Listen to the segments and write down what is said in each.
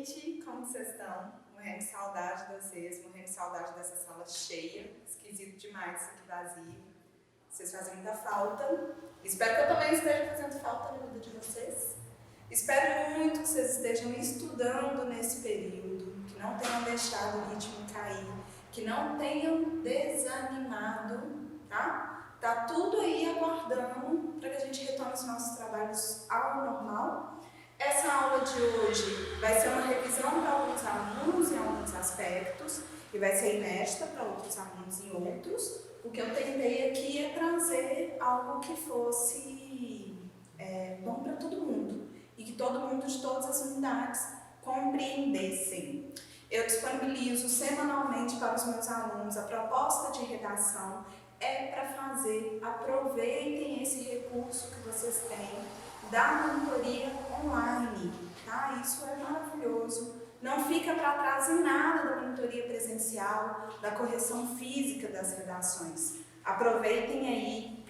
gente, como vocês estão? Morrendo de saudade de vocês, morrendo de saudade dessa sala cheia, esquisito demais isso aqui vazio. Vocês fazem muita falta. Espero que eu também esteja fazendo falta na vida de vocês. Espero muito que vocês estejam estudando nesse período, que não tenham deixado o ritmo cair, que não tenham desanimado, tá? Tá tudo aí aguardando para que a gente retome os nossos trabalhos ao normal. Essa aula de hoje vai ser uma revisão para alguns alunos em alguns aspectos e vai ser inédita para outros alunos em outros. O que eu tentei aqui é trazer algo que fosse bom para todo mundo e que todo mundo de todas as unidades compreendessem. Eu disponibilizo semanalmente para os meus alunos a proposta de redação para fazer, aproveitem esse recurso que vocês têm da monitoria online, tá? Isso é maravilhoso. Não fica para trás em nada da monitoria presencial, da correção física das redações. Aproveitem aí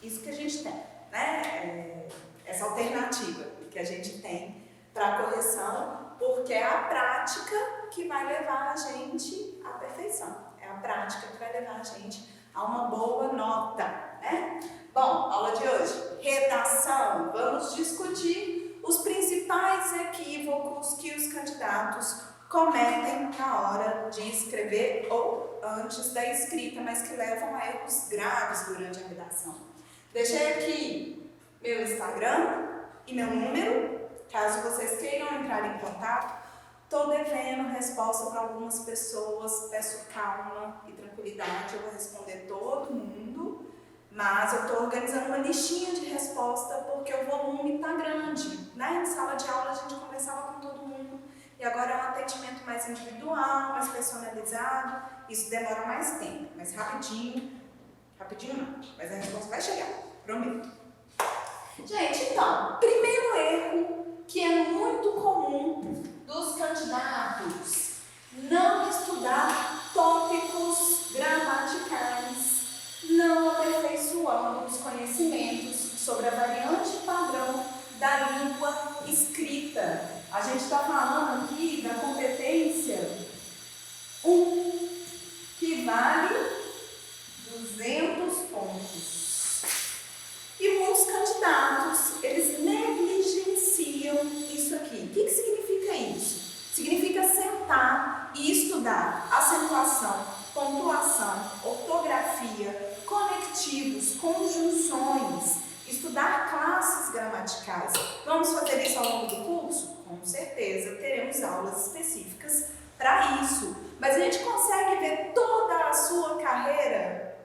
isso que a gente tem, né? Essa alternativa que a gente tem para a correção, porque é a prática que vai levar a gente à perfeição. É a prática que vai levar a gente a uma boa nota, né? Bom, aula de hoje, redação. Vamos discutir os principais equívocos que os candidatos cometem na hora de escrever ou antes da escrita, mas que levam a erros graves durante a redação. Deixei aqui meu Instagram e meu número, caso vocês queiram entrar em contato. Estou devendo resposta para algumas pessoas, peço calma e tranquilidade, eu vou responder todo mundo, mas eu estou organizando uma listinha de resposta porque o volume está grande, né? Em sala de aula a gente conversava com todo mundo e agora é um atendimento mais individual, mais personalizado, isso demora mais tempo, mas rapidinho não, mas a resposta vai chegar, prometo. Gente, então, primeiro erro que é muito comum dos candidatos: não estudar tópicos gramaticais, não aperfeiçoando os conhecimentos sobre a variante padrão da língua escrita. A gente está falando aqui da competência 1, que vale 200 pontos. E muitos candidatos, eles negligenciam isso aqui. O que significa isso? Significa sentar e estudar acentuação, pontuação, ortografia, conectivos, conjunções, estudar classes gramaticais. Vamos fazer isso ao longo do curso? Com certeza, teremos aulas específicas para isso. Mas a gente consegue ver toda a sua carreira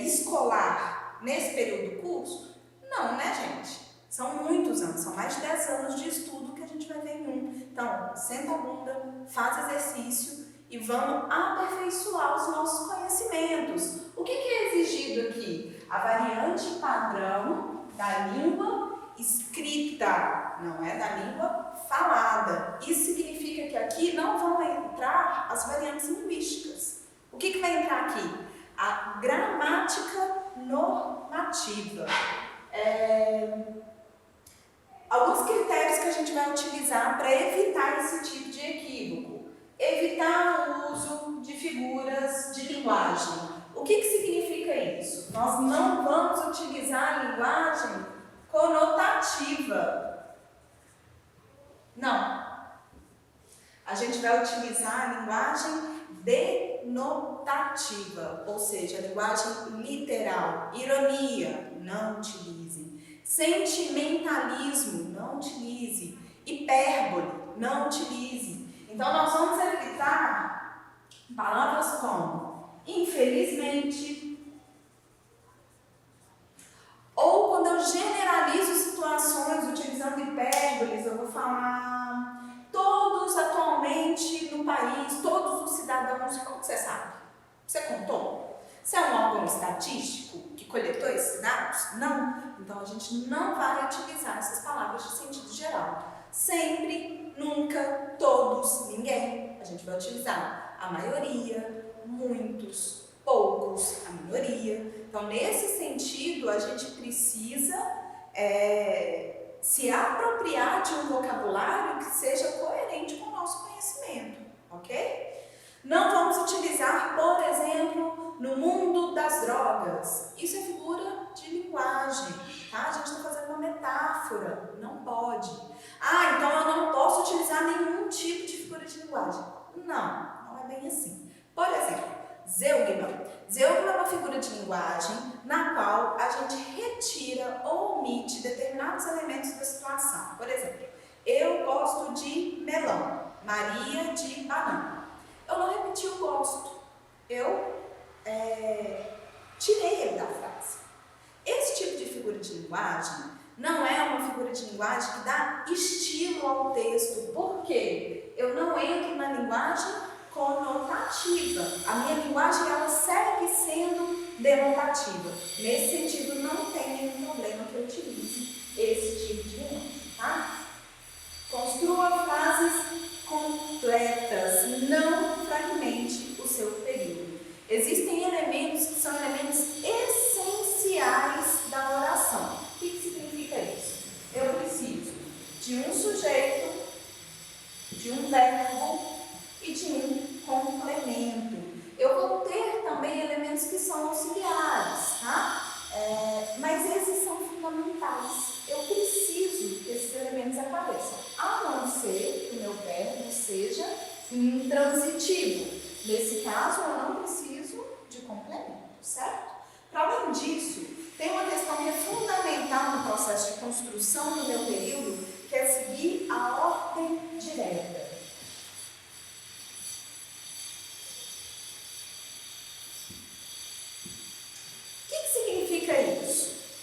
escolar nesse período do curso? Não, né, gente? São muitos anos, são mais de 10 anos de estudo que a gente vai ver em um. Então, senta a bunda, faz exercício e vamos aperfeiçoar os nossos conhecimentos. O que é exigido aqui? A variante padrão da língua escrita, não é da língua falada. Isso significa que aqui não vão entrar as variantes linguísticas. O que vai entrar aqui? A gramática normativa. Alguns critérios que a gente vai utilizar para evitar esse tipo de equívoco. Evitar o uso de figuras de linguagem. O que significa isso? Nós não vamos utilizar a linguagem conotativa. Não. A gente vai utilizar a linguagem denotativa, ou seja, a linguagem literal. Ironia, não utilizem. Sentimentalismo, não utilize. Hipérbole, não utilize. Então, nós vamos evitar palavras como infelizmente, ou quando eu generalizo situações utilizando hipérboles, eu vou falar todos atualmente no país, todos os cidadãos. Como você sabe? Você contou? Você é um órgão estatístico que coletou esses dados? Não. Então, a gente não vai utilizar essas palavras de sentido geral. Sempre, nunca, todos, ninguém. A gente vai utilizar a maioria, muitos, poucos, a minoria. Então, nesse sentido, a gente precisa se apropriar de um vocabulário que seja coerente com o nosso conhecimento, ok? Não vamos utilizar, por exemplo, no mundo das drogas. Isso é figura de linguagem, tá? A gente está fazendo uma metáfora, não pode. Ah, então eu não posso utilizar nenhum tipo de figura de linguagem. Não é bem assim. Por exemplo, zeugma. Zeugma é uma figura de linguagem na qual a gente retira ou omite determinados elementos da situação. Por exemplo, eu gosto de melão, Maria de banana. Eu não repeti o gosto, eu tirei ele da frase. Esse tipo de figura de linguagem não é uma figura de linguagem que dá estilo ao texto. Por quê? Eu não entro na linguagem conotativa. A minha linguagem ela segue sendo denotativa. Nesse sentido, não tem nenhum problema que eu utilize esse tipo de linguagem, tá? Construa frases completas, não fragmente o seu período. Existem elementos que são elementos essenciais da oração. O que significa isso? Eu preciso de um sujeito, de um verbo e de um complemento. Eu vou ter também elementos que são auxiliares, tá? Mas esses são fundamentais. Eu preciso que esses elementos apareçam, a não ser que o meu verbo seja intransitivo. Nesse caso, eu não preciso de complemento, certo? Para além disso, tem uma questão que é fundamental no processo de construção do meu período, que é seguir a ordem direta.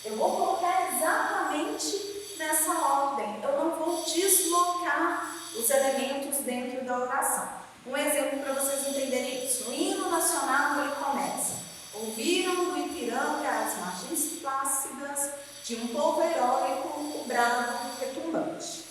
Eu vou colocar exatamente nessa ordem. Eu não vou deslocar os elementos dentro da oração. Um exemplo para vocês entenderem isso. O hino nacional ele começa: ouviram do Ipiranga as margens plácidas de um povo heróico, o brado retumbante.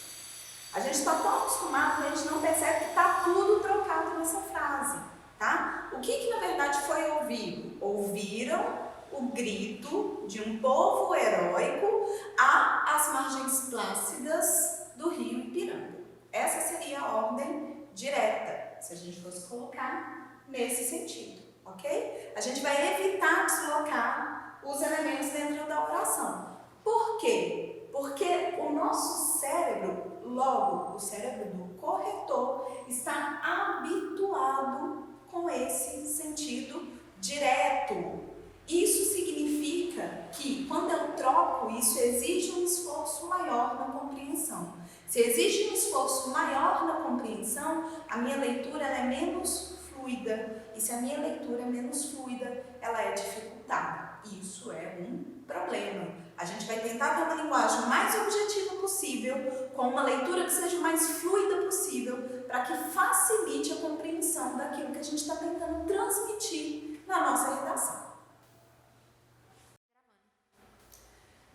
A gente está tão acostumado que a gente não percebe que está tudo trocado nessa frase, tá? O que na verdade foi ouvido? Ouviram o grito de um povo heróico às margens plácidas do rio Ipiranga. Essa seria a ordem direta, se a gente fosse colocar nesse sentido, ok? A gente vai evitar deslocar os elementos dentro da oração. Por quê? Porque o nosso cérebro, logo o cérebro do corretor, está habituado com esse sentido direto. Isso significa que, quando eu troco, isso exige um esforço maior na compreensão. Se exige um esforço maior na compreensão, a minha leitura ela é menos fluida. E se a minha leitura é menos fluida, ela é dificultada. Isso é um problema. A gente vai tentar ter uma linguagem mais objetiva possível, com uma leitura que seja o mais fluida possível, para que facilite a compreensão daquilo que a gente está tentando transmitir na nossa redação.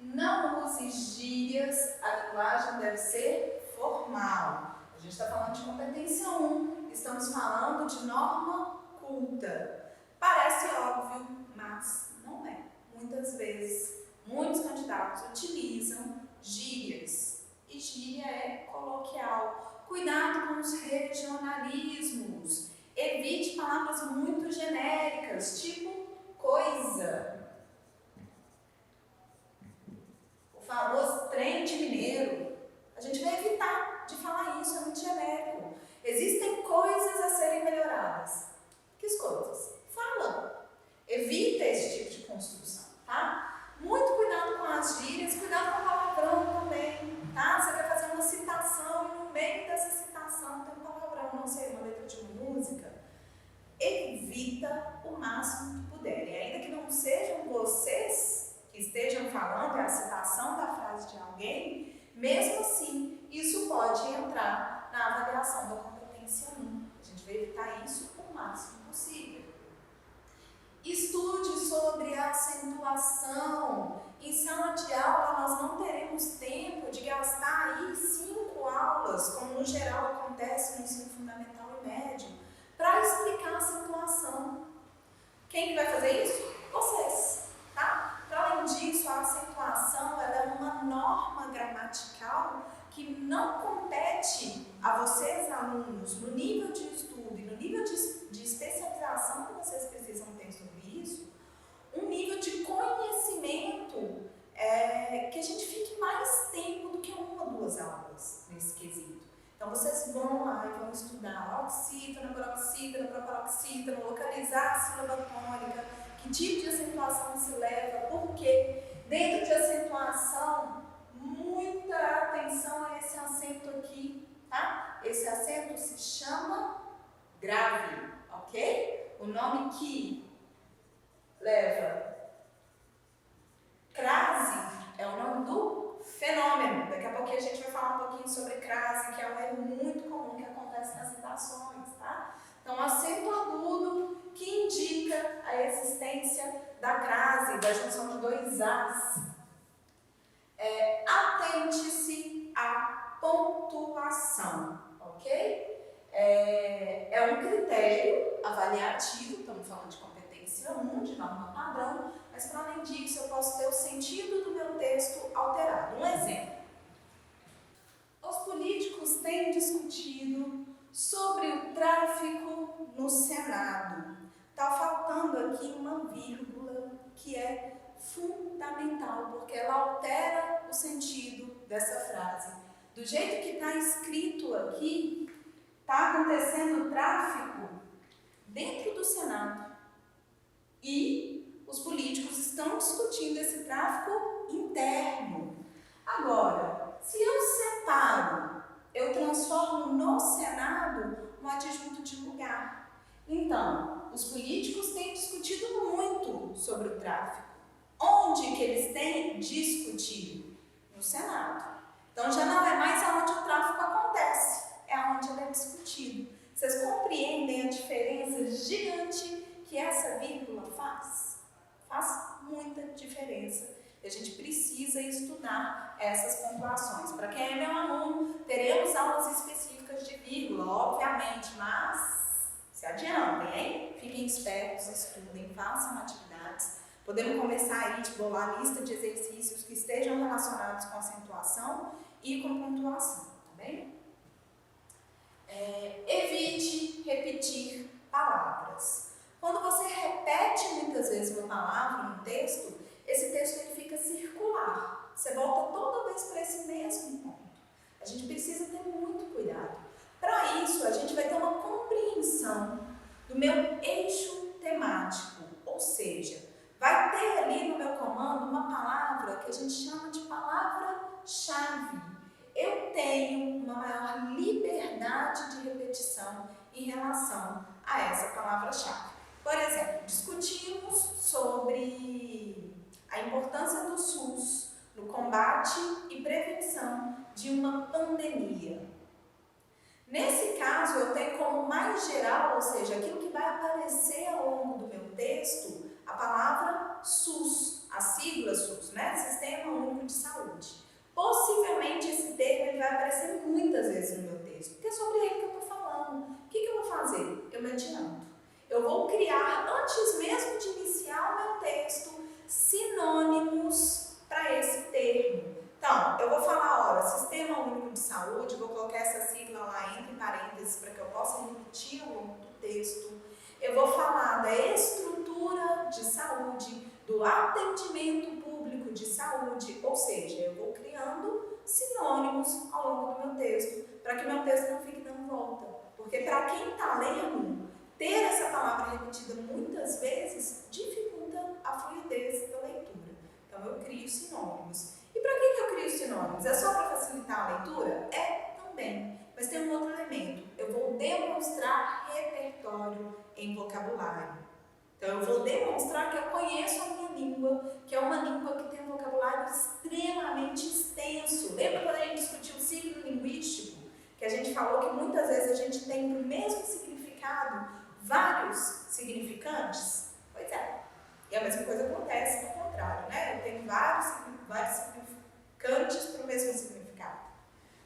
Não use gírias, a linguagem deve ser formal. A gente está falando de competência 1, estamos falando de norma culta. Parece óbvio, mas não é. Muitas vezes, muitos candidatos utilizam gírias. E gíria é coloquial. Cuidado com os regionalismos. Evite palavras muito genéricas, tipo coisa. Famoso trem de mineiro. A gente vai evitar de falar isso, é muito genérico. Existem coisas a serem melhoradas. Que coisas? Fala. Evita esse tipo de construção, tá? Muito cuidado com as gírias, cuidado com o palavrão também, tá? Você vai fazer uma citação e no meio dessa citação tem um palavrão, não sei, uma letra de uma música. Evita o máximo que puder. E ainda que não sejam vocês que estejam falando, é a citação da frase de alguém, mesmo assim, isso pode entrar na avaliação da competência 1. A gente vai evitar isso o máximo possível. Estude sobre a acentuação. Em sala de aula, nós não teremos tempo de gastar aí 5 aulas, como no geral acontece no ensino fundamental e médio, para explicar a acentuação. Quem que vai fazer isso? Vocês, tá? Para além disso, a acentuação ela é uma norma gramatical que não compete a vocês, alunos, no nível de estudo e no nível de especialização que vocês precisam ter sobre isso, um nível de conhecimento que a gente fique mais tempo do que 1 ou 2 aulas nesse quesito. Então, vocês vão lá e vão estudar oxítona, paroxítona, proparoxítona, localizar a sílaba tônica, que tipo de acentuação se leva, por quê. Dentro de acentuação, muita atenção a esse acento aqui, tá? Esse acento se chama grave, ok? O nome que leva crase é o nome do fenômeno. Daqui a pouquinho a gente vai falar um pouquinho sobre crase, que é um erro muito comum que acontece nas redações, tá? Então, acento agudo que indica a existência da crase, da junção de 2 As. Atente-se à pontuação, ok? É um critério avaliativo, estamos falando de competência 1, de norma padrão, mas para além disso eu posso ter o sentido do meu texto alterado. Um exemplo. Os políticos têm discutido sobre o tráfico no Senado. Está faltando aqui uma vírgula que é fundamental, porque ela altera o sentido dessa frase. Do jeito que está escrito aqui, está acontecendo tráfico dentro do Senado. E os políticos estão discutindo esse tráfico interno. Agora, se eu separo, eu transformo no Senado um adjunto de lugar. Então, os políticos têm discutido muito sobre o tráfico. Onde que eles têm discutido? No Senado. Então, já não é mais aonde o tráfico acontece, é aonde ele é discutido. Vocês compreendem a diferença gigante que essa vírgula faz? Faz muita diferença. A gente precisa estudar essas pontuações. Para quem é meu aluno, teremos aulas específicas de vírgula, obviamente, mas se adiantem, hein? Fiquem espertos, estudem, façam atividades. Podemos começar aí de bolar a lista de exercícios que estejam relacionados com acentuação e com pontuação, tá bem? Evite repetir palavras. Quando você repete muitas vezes uma palavra no texto, esse texto ele fica circular. Você volta toda vez para esse mesmo ponto. A gente precisa ter muito cuidado. Para isso, a gente vai ter uma compreensão do meu eixo temático, ou seja, vai ter ali no meu comando uma palavra que a gente chama de palavra-chave. Eu tenho uma maior liberdade de repetição em relação a essa palavra-chave. Por exemplo, discutimos sobre a importância do SUS no combate e prevenção de uma pandemia. Nesse caso, eu tenho como mais geral, ou seja, aquilo que vai aparecer ao longo do meu texto, a palavra SUS, a sigla SUS, né? Sistema Único de Saúde. Possivelmente esse termo ele vai aparecer muitas vezes no meu texto, porque é sobre ele que eu estou falando. O que eu vou fazer? Eu me adianto. Eu vou criar, antes mesmo de iniciar o meu texto, sinônimos para esse termo. Então, eu vou falar, olha, Sistema Único de Saúde, vou colocar essa sigla lá entre parênteses para que eu possa repetir ao longo do texto. Eu vou falar da estrutura de saúde, do atendimento público de saúde, ou seja, eu vou criando sinônimos ao longo do meu texto, para que meu texto não fique dando volta. Porque para quem está lendo, ter essa palavra repetida muitas vezes dificulta a fluidez da leitura. Então, eu crio sinônimos. E para que eu crio sinônimos? É só para facilitar a leitura? É também. Mas tem um outro elemento. Eu vou demonstrar repertório em vocabulário. Então, eu vou demonstrar que eu conheço a minha língua, que é uma língua que tem um vocabulário extremamente extenso. Lembra quando a gente discutiu o ciclo linguístico? Que a gente falou que muitas vezes a gente tem o mesmo significado, vários significantes? Pois é. E a mesma coisa acontece no contrário, né? Eu tenho vários significantes para o mesmo significado.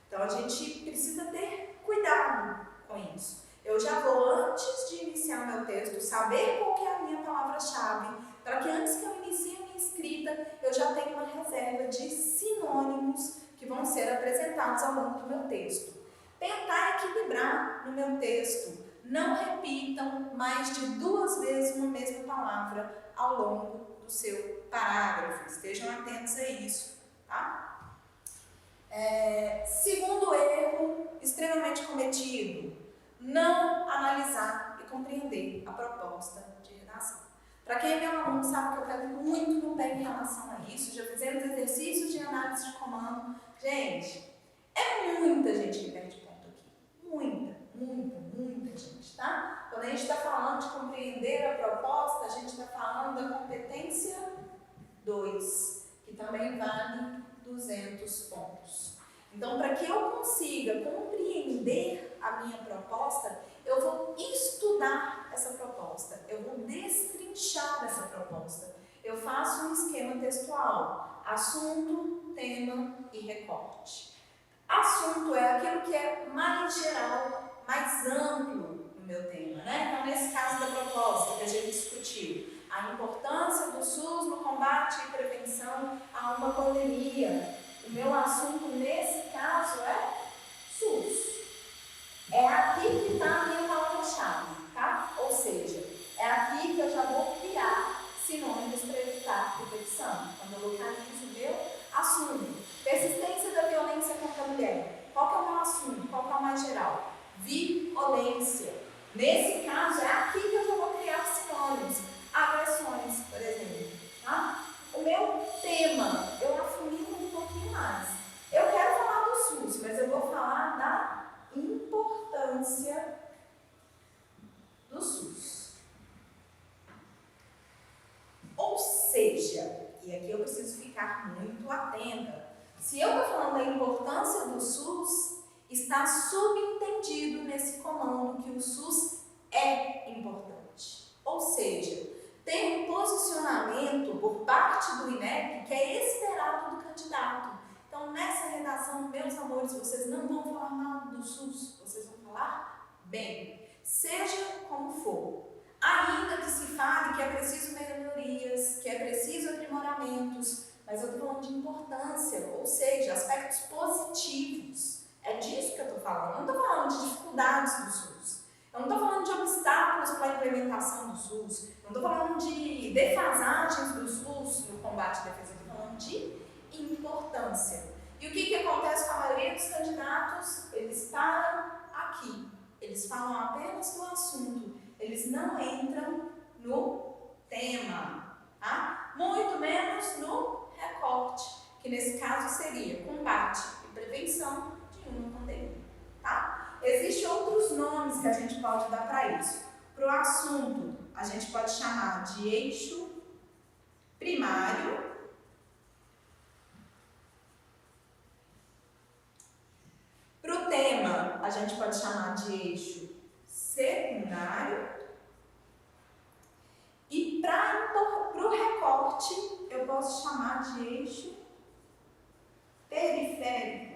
Então, a gente precisa ter cuidado com isso. Eu já vou, antes de iniciar meu texto, saber qual que é a minha palavra-chave, para que antes que eu inicie a minha escrita, eu já tenha uma reserva de sinônimos que vão ser apresentados ao longo do meu texto. Tentar equilibrar no meu texto. Não repitam mais de 2 vezes uma mesma palavra ao longo do seu parágrafo. Estejam atentos a isso, tá? Segundo erro extremamente cometido, não analisar e compreender a proposta de redação. Para quem é meu aluno sabe que eu pego muito no pé em relação a isso, já fizemos exercícios de análise de comando. Gente, é muita gente que perde ponto aqui. Muita gente, tá? Quando a gente está falando de compreender a proposta, a gente está falando da competência 2, que também vale 200 pontos. Então, para que eu consiga compreender a minha proposta, eu vou estudar essa proposta, eu vou destrinchar essa proposta. Eu faço um esquema textual, assunto, tema e recorte. Assunto é aquilo que é mais geral, mais amplo no meu tema, né? Então, nesse caso da proposta que a gente discutiu, a importância do SUS no combate e prevenção a uma pandemia. O meu assunto nesse caso é SUS. É aqui que está a minha palavra-chave, tá? Ou seja, é aqui que eu já vou criar sinônimos para evitar repetição. Quando eu localizo o meu assunto. Persistência da violência contra a mulher. Qual que é o meu assunto? Qual que é o mais geral? Violência. Nesse caso, é aqui que eu já vou criar sinônimos. Agressões, por exemplo. Tá? O meu tema, eu afunilo um pouquinho mais. Eu quero falar do SUS, mas eu vou falar da importância do SUS. Ou seja, e aqui eu preciso ficar muito atenta, se eu estou falando da importância do SUS, está subentendido nesse comando que o SUS é importante. Ou seja, tem um posicionamento por parte do INEP que é esperado do candidato. Então, nessa redação, meus amores, vocês não vão falar mal do SUS, vocês vão falar bem, seja como for. Ainda que se fale que é preciso melhorias, que é preciso aprimoramentos, mas eu estou falando de importância, ou seja, aspectos positivos. É disso que eu estou falando. Eu não estou falando de dificuldades do SUS. Eu não estou falando de obstáculos para a implementação do SUS. Eu não estou falando de defasagens do SUS no combate à defesa. Eu estou falando de importância. E o que acontece com a maioria dos candidatos? Eles param aqui. Eles falam apenas do assunto. Eles não entram no tema. Tá? Muito menos no recorte, que nesse caso seria combate e prevenção de uma pandemia. Tá? Existem outros nomes que a gente pode dar para isso. Para o assunto, a gente pode chamar de eixo primário. Para o tema, a gente pode chamar de eixo secundário. E para o recorte, eu posso chamar de eixo periférico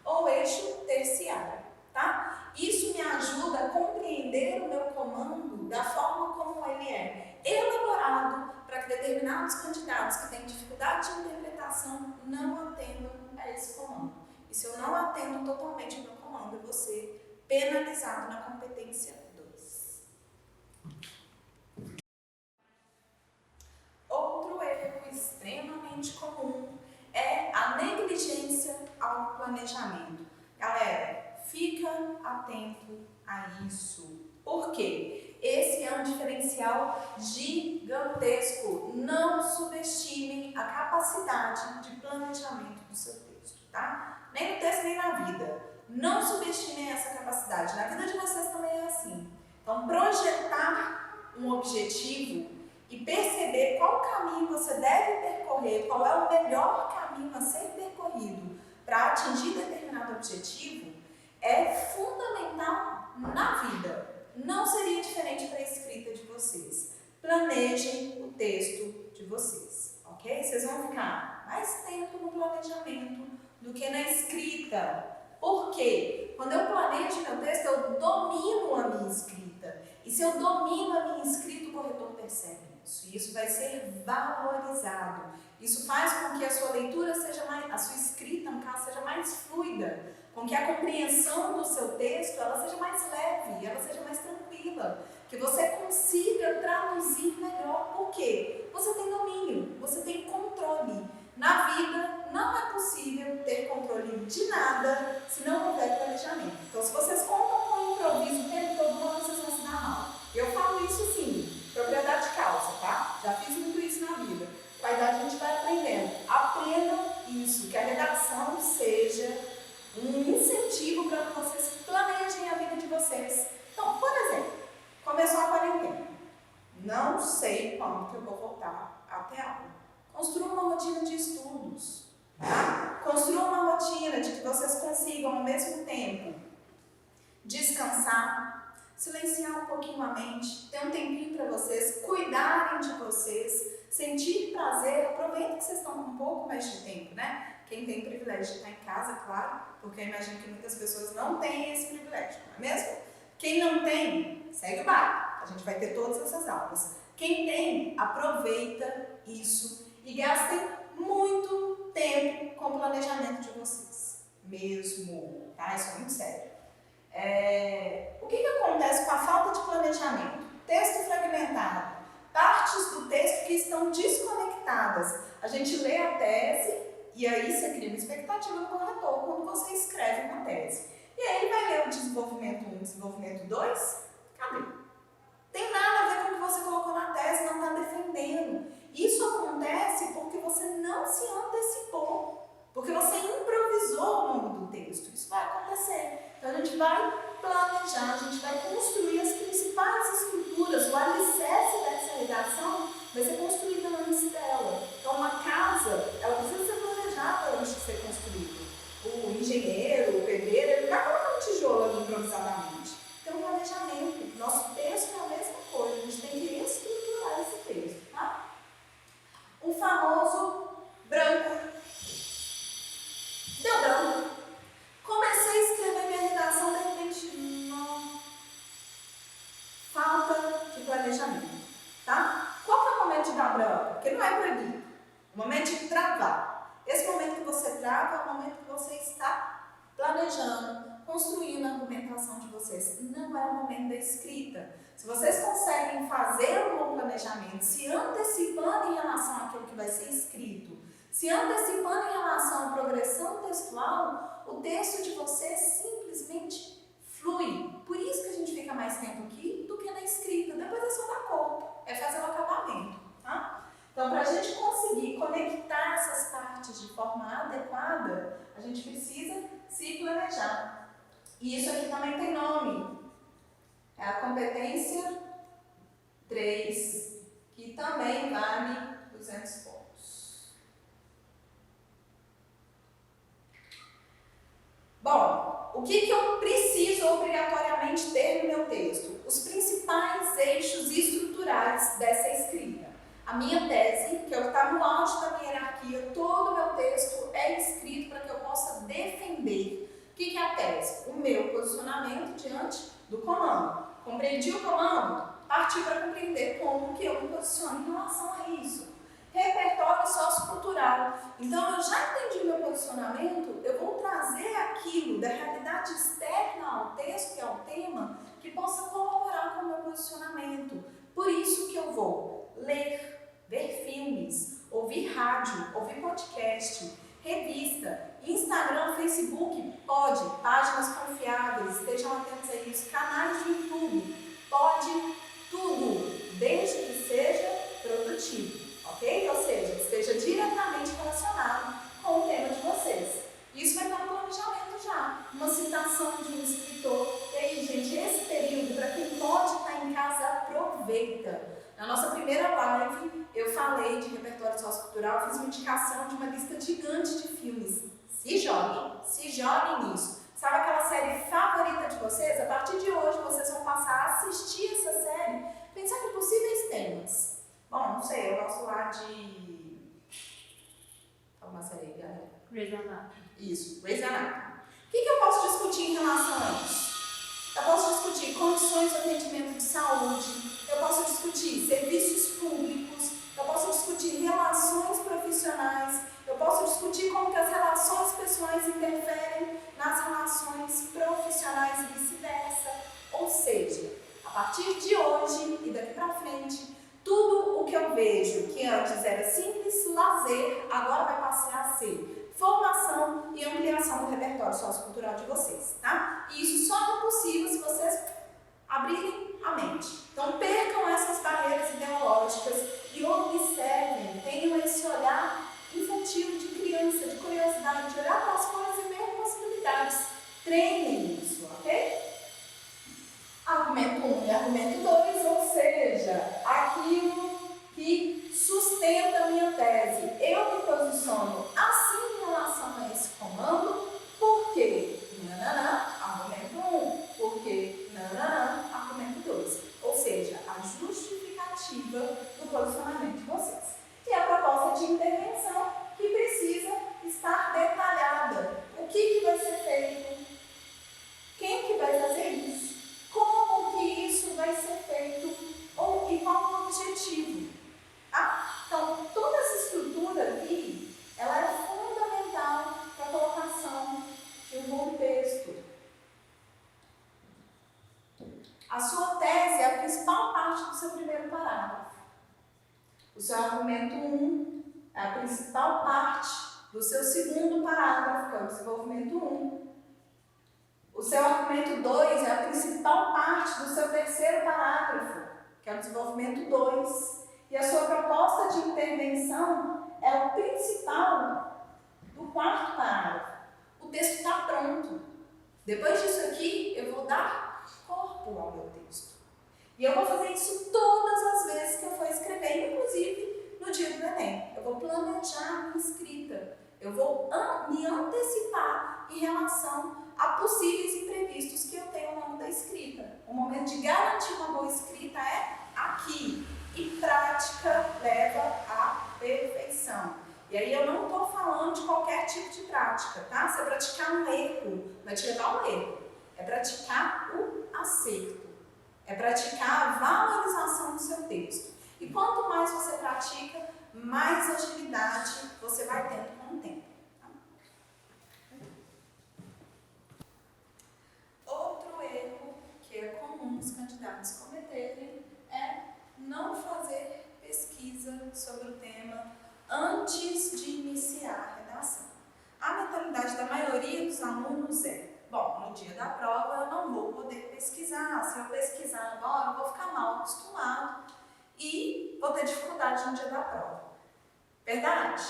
ou eixo terciário, tá? Isso me ajuda a compreender o meu comando da forma como ele é elaborado para que determinados candidatos que têm dificuldade de interpretação não atendam a esse comando. E se eu não atendo totalmente ao meu comando, eu vou ser penalizado na competência 2. Outro erro extremamente comum é a negligência ao planejamento. Galera, fica atento a isso. Por quê? Esse é um diferencial gigantesco. Não subestimem a capacidade de planejamento do seu texto, tá? Nem no texto, nem na vida. Não subestimem essa capacidade. Na vida de vocês também é assim. Então, projetar um objetivo e perceber qual caminho você deve percorrer, qual é o melhor caminho a ser percorrido para atingir determinado objetivo, é fundamental na vida. Não seria diferente para a escrita de vocês. Planejem o texto de vocês, ok? Vocês vão ficar mais tempo no planejamento do que na escrita. Por quê? Quando eu planejo meu texto, eu domino a minha escrita. E se eu domino a minha escrita, o corretor percebe. isso. E isso vai ser valorizado. Isso faz com que a sua leitura seja mais, a sua escrita, no caso, seja mais fluida, com que a compreensão do seu texto ela seja mais leve, ela seja mais tranquila, que você consiga traduzir melhor. Por quê? Você tem domínio, você tem controle. Na vida não é possível ter controle de nada se não houver planejamento. Então, se vocês contam com o improviso o tempo todo, vocês vão se dar mal. Eu falo isso sim, propriedade de causa, tá? Já fiz muito isso na vida. Com a idade a gente vai aprendendo. Aprendam isso, que a redação seja um incentivo para que vocês planejem a vida de vocês. Então, por exemplo, começou a quarentena. Não sei quando que eu vou voltar até aula. Construa uma rotina de estudos, tá? Construa uma rotina de que vocês consigam, ao mesmo tempo, descansar, silenciar um pouquinho a mente, ter um tempinho para vocês, cuidarem de vocês, sentir prazer. Aproveitem que vocês estão com um pouco mais de tempo, né? Quem tem privilégio de estar em casa, claro, porque eu imagino que muitas pessoas não têm esse privilégio, não é mesmo? Quem não tem, segue o baile. A gente vai ter todas essas aulas. Quem tem, aproveita isso. E gastem muito tempo com o planejamento de vocês. Mesmo, tá? Isso é muito sério. O que acontece com a falta de planejamento? Texto fragmentado. Partes do texto que estão desconectadas. A gente lê a tese e aí você cria uma expectativa no corretor quando você escreve uma tese. E aí ele vai ler o desenvolvimento 1, desenvolvimento 2. Cadê? Tem nada a ver com o que você colocou na tese, não está defendendo. Isso acontece porque você não se antecipou, porque você improvisou ao longo do texto. Isso vai acontecer. Então a gente vai planejar, a gente vai construir as principais estruturas, o alicerce dessa redação vai ser construído antes dela. Então uma casa, ela precisa ser planejada antes de ser construída. O engenheiro, o pedreiro, ele não vai colocar um tijolo ali improvisadamente. Tem um planejamento. Nosso texto é a mesma coisa, a gente tem que estruturar esse texto, tá? O famoso branco. Deu branco. Comecei a escrever minha redação, de repente, não. Falta de planejamento, tá? Qual que é o momento de dar branco? Porque não é proibido. O momento de travar. Esse momento que você trava é o momento que você está planejando, construindo a argumentação de vocês. Não é o momento da escrita. Se vocês conseguem fazer um bom planejamento, se antecipando em relação àquilo que vai ser escrito, se antecipando em relação à progressão textual, o texto de vocês simplesmente flui. Por isso que a gente fica mais tempo aqui do que na escrita. Depois é só dar corpo, é fazer o acabamento, tá? Então, para a gente conseguir conectar essas partes de forma adequada, a gente precisa se planejar. E isso aqui também tem nome. É a competência 3, que também vale 200 pontos. Bom, o que eu preciso obrigatoriamente ter no meu texto? Os principais eixos estruturais dessa escrita. A minha tese, que está no auge da minha hierarquia, todo o meu texto é escrito para que eu possa defender. O que é a tese? O meu posicionamento diante do comando. Compreendi o comando? Parti para compreender como que eu me posiciono em relação a isso. Repertório sociocultural. Então, eu já entendi meu posicionamento, eu vou trazer aquilo da realidade externa ao texto, que é o tema, que possa colaborar com o meu posicionamento. Por isso que eu vou ler, ver filmes, ouvir rádio, ouvir podcast, revista, Instagram, Facebook, pode, páginas confiáveis, estejam atentos a isso, canais de YouTube, pode tudo, desde que seja produtivo, ok? Ou seja, esteja diretamente relacionado com o tema de vocês. Isso vai estar no planejamento já, uma citação de um escritor. E aí, gente, esse período, para quem pode estar em casa, aproveita. Na nossa primeira live, eu falei de repertório sociocultural, fiz uma indicação de uma lista gigante de filmes. Se joguem nisso. Sabe aquela série favorita de vocês? A partir de hoje, vocês vão passar a assistir essa série, pensando em possíveis temas. Bom, não sei, eu gosto lá de... Fala uma série aí, galera. Grey's Anatomy. Isso, Grey's Anatomy. O que eu posso discutir em relação a isso? Eu posso discutir condições de atendimento de saúde, eu posso discutir serviços públicos, eu posso discutir relações profissionais, eu posso discutir como que as relações pessoais interferem nas relações profissionais e vice-versa. Ou seja, a partir de hoje e daqui para frente, tudo o que eu vejo que antes era simples lazer, agora vai passar a ser formação e ampliação do repertório sociocultural de vocês, tá? E isso só é possível se vocês abrirem a mente. Então percam essas barreiras ideológicas e observem, tenham esse olhar infantil de criança, de curiosidade, de olhar para as coisas e ver possibilidades. Treinem isso, ok? Argumento 1 e argumento 2, ou seja, aquilo que sustenta a minha tese. Eu me posiciono assim em relação a esse comando, por quê? Nananã, argumento 1, por quê? Nananã, argumento 2. Ou seja, a justificativa do posicionamento de vocês. E a proposta de intervenção que precisa estar detalhada. O que vai ser feito? Quem que vai fazer isso? Como que isso vai ser feito e qual o objetivo? Tá? Então, toda essa estrutura aqui, ela é fundamental para a colocação de um bom texto. A sua tese é a principal parte do seu primeiro parágrafo. O seu argumento 1 é a principal parte do seu segundo parágrafo, que é o desenvolvimento 1. O seu argumento 2 é a principal parte do seu terceiro parágrafo, que é o desenvolvimento 2. E a sua proposta de intervenção é o principal do quarto parágrafo. O texto está pronto. Depois disso aqui, eu vou dar corpo ao meu texto. E eu vou fazer isso todas as vezes que eu for escrever, inclusive no dia do Enem. Eu vou planejar a minha escrita. Eu vou me antecipar em relação a possíveis imprevistos que eu tenho ao longo da escrita. O momento de garantir uma boa escrita é aqui. E prática leva à perfeição. E aí eu não estou falando de qualquer tipo de prática, tá? Se eu praticar um erro, vai te levar ao erro. É praticar o acerto. É praticar a valorização do seu texto. E quanto mais você pratica, mais agilidade você vai tendo com o tempo. Tá? Outro erro que é comum os candidatos cometerem é não fazer pesquisa sobre o tema antes de iniciar a redação. A mentalidade da maioria dos alunos é: bom, no dia da prova eu não vou poder pesquisar, se eu pesquisar agora eu vou ficar mal acostumado e vou ter dificuldade no dia da prova. Verdade?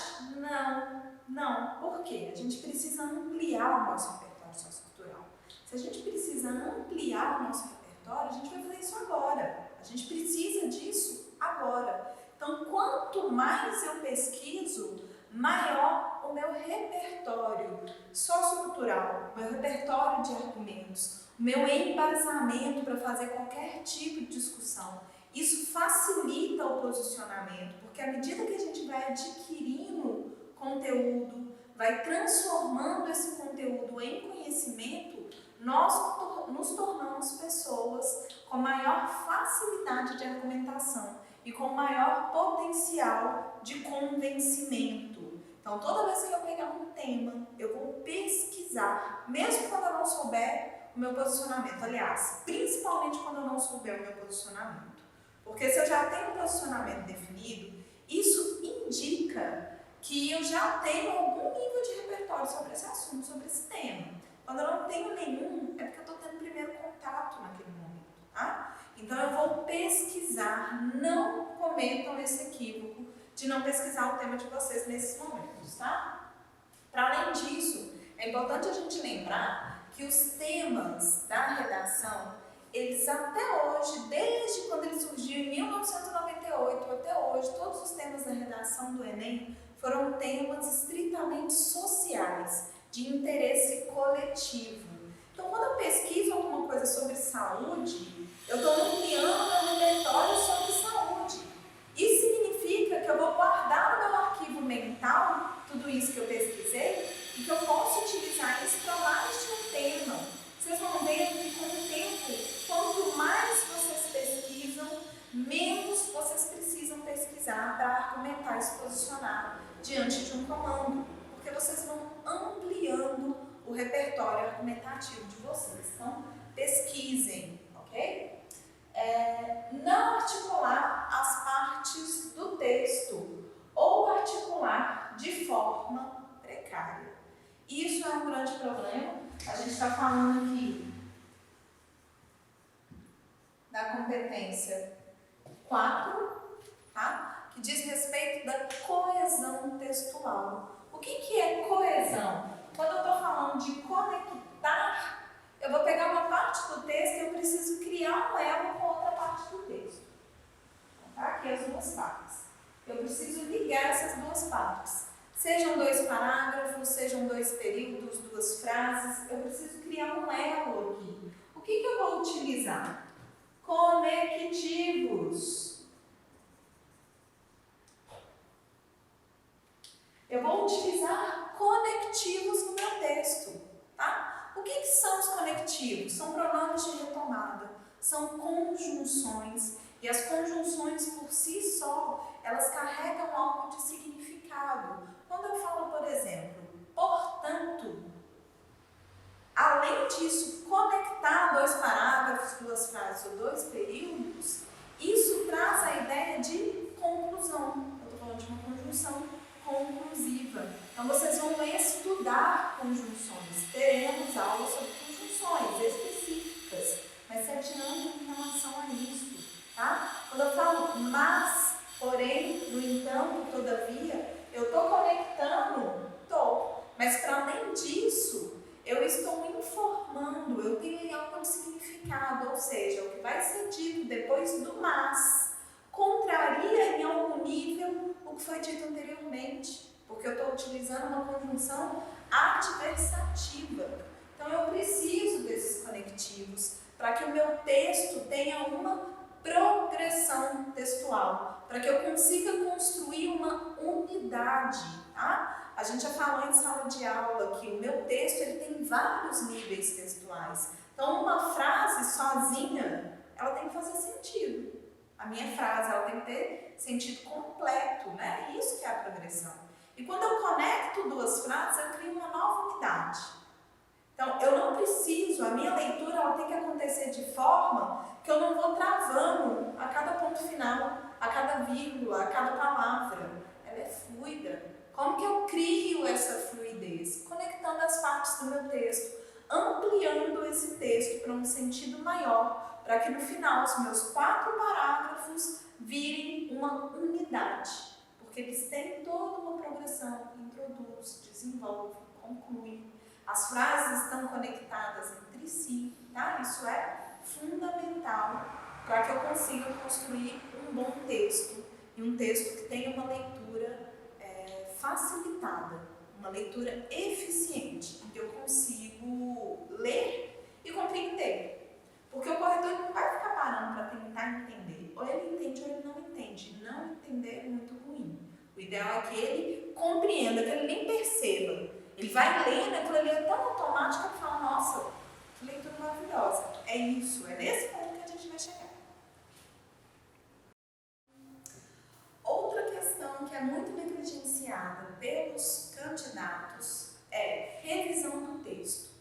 Não. Por quê? A gente precisa ampliar o nosso repertório sociocultural. Se a gente precisa ampliar o nosso repertório, a gente vai fazer isso agora. A gente precisa disso agora. Então, quanto mais eu pesquiso, maior o meu repertório sociocultural, o meu repertório de argumentos, o meu embasamento para fazer qualquer tipo de discussão. Isso facilita o posicionamento, porque à medida que a gente vai adquirindo conteúdo, vai transformando esse conteúdo em conhecimento, nós nos tornamos pessoas com maior facilidade de argumentação e com maior potencial de convencimento. Então, toda vez que eu pegar um tema, eu vou pesquisar, mesmo quando eu não souber o meu posicionamento. Aliás, principalmente quando eu não souber o meu posicionamento. Porque se eu já tenho um posicionamento definido, isso indica que eu já tenho algum nível de repertório sobre esse assunto, sobre esse tema. Quando eu não tenho nenhum, é porque eu estou tendo primeiro contato naquele momento, tá? Então eu vou pesquisar, não cometam esse equívoco de não pesquisar o tema de vocês nesses momentos, tá? Para além disso, é importante a gente lembrar que os temas da redação, eles até hoje, desde quando ele surgiu em 1998 até hoje, todos os temas da redação do Enem foram temas estritamente sociais, de interesse coletivo. Então, quando eu pesquiso alguma coisa sobre saúde, eu estou ampliando meu repertório sobre saúde. Isso significa que eu vou guardar no meu arquivo mental tudo isso que eu pesquisei e que eu posso utilizar isso para mais de um tema. Vocês vão ver que com o tempo, quanto mais vocês pesquisam, treinar para argumentar e se posicionar diante de um comando, porque vocês vão ampliando o repertório argumentativo de vocês. Então, pesquisem, ok? Não articular as partes do texto ou articular de forma precária. Isso é um grande problema. A gente está falando aqui da competência 4, tá? Que diz respeito da coesão textual. O que é coesão? Quando eu estou falando de conectar, eu vou pegar uma parte do texto e eu preciso criar um elo com outra parte do texto. Tá? Aqui as duas partes. Eu preciso ligar essas duas partes. Sejam 2 parágrafos, sejam 2 períodos, 2 frases, eu preciso criar um elo aqui. O que eu vou utilizar? Conectivos. Eu vou utilizar conectivos no meu texto, tá? O que são os conectivos? São pronomes de retomada, são conjunções, e as conjunções por si só, elas carregam algo de significado. Quando eu falo, por exemplo, portanto, além disso, conectar 2 parágrafos, 2 frases ou 2 períodos, isso traz a ideia de conclusão. Eu estou falando de uma conjunção conclusiva. Então, vocês vão estudar conjunções. Teremos aulas sobre conjunções específicas, mas se atirando em relação a isso, tá? Quando eu falo mas, porém, no entanto, todavia, eu estou conectando? Estou. Mas, para além disso, eu estou informando, eu tenho algo de significado, ou seja, o que vai ser dito depois do mas contraria em algum nível o que foi dito anteriormente, porque eu estou utilizando uma conjunção adversativa. Então, eu preciso desses conectivos para que o meu texto tenha uma progressão textual, para que eu consiga construir uma unidade, tá? A gente já falou em sala de aula que o meu texto ele tem vários níveis textuais. Então, uma frase sozinha, ela tem que fazer sentido. A minha frase, ela tem que ter sentido completo, né? Isso que é a progressão. E quando eu conecto 2 frases, eu crio uma nova unidade. Então, eu não preciso, a minha leitura ela tem que acontecer de forma que eu não vou travando a cada ponto final, a cada vírgula, a cada palavra. Ela é fluida. Como que eu crio essa fluidez? Conectando as partes do meu texto, ampliando esse texto para um sentido maior, para que no final os meus 4 parágrafos virem uma unidade, porque eles têm toda uma progressão, introduz, desenvolve, conclui. As frases estão conectadas entre si, tá? Isso é fundamental para que eu consiga construir um bom texto, e um texto que tenha uma leitura facilitada, uma leitura eficiente, em que eu consigo ler e compreender. Porque o corretor não vai ficar parando para tentar entender. Ou ele entende ou ele não entende. Não entender é muito ruim. O ideal é que ele compreenda, que ele nem perceba. Ele vai lendo, aquilo ali é tão automático que fala, nossa, que leitura maravilhosa. É isso, é nesse ponto que a gente vai chegar. Outra questão que é muito negligenciada pelos candidatos é revisão do texto.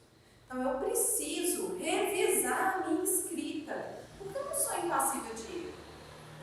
Então, eu preciso revisar a minha escrita, porque eu não sou impassível de erro.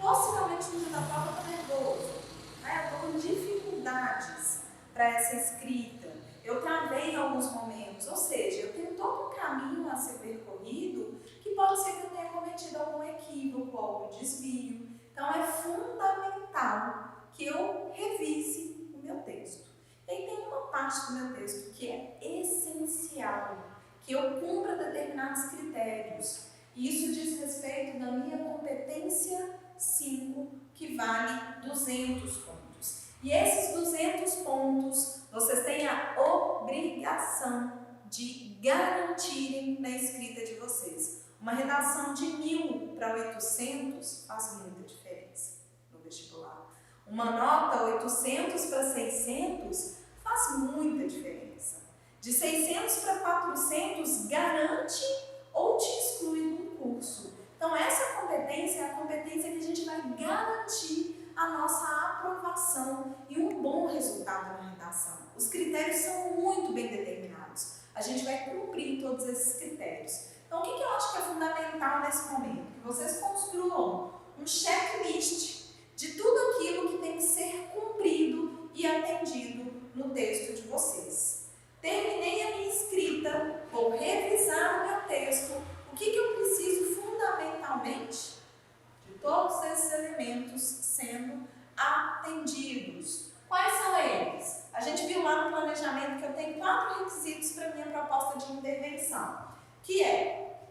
Possivelmente, no dia da prova, eu estou nervoso, né? Eu estou com dificuldades para essa escrita. Eu travei em alguns momentos, ou seja, eu tenho todo um caminho a ser percorrido que pode ser que eu tenha cometido algum equívoco, algum desvio. Então, é fundamental que eu revise o meu texto. E aí tem uma parte do meu texto que é essencial, que eu cumpra determinados critérios. E isso diz respeito da minha competência 5, que vale 200 pontos. E esses 200 pontos, vocês têm a obrigação de garantirem na escrita de vocês. Uma redação de 1000 para 800 faz muita diferença no vestibular. Uma nota 800 para 600 faz muita diferença. De 600 para 400 garante ou te exclui do curso. Então, essa competência é a competência que a gente vai garantir a nossa aprovação e um bom resultado na redação. Os critérios são muito bem determinados. A gente vai cumprir todos esses critérios. Então, o que eu acho que é fundamental nesse momento? Que vocês construam um checklist de tudo aquilo que tem que ser cumprido e atendido no texto de vocês. Terminei a minha escrita, vou revisar o meu texto. O que eu preciso fundamentalmente? De todos esses elementos sendo atendidos. Quais são eles? A gente viu lá no planejamento que eu tenho 4 requisitos para a minha proposta de intervenção, que é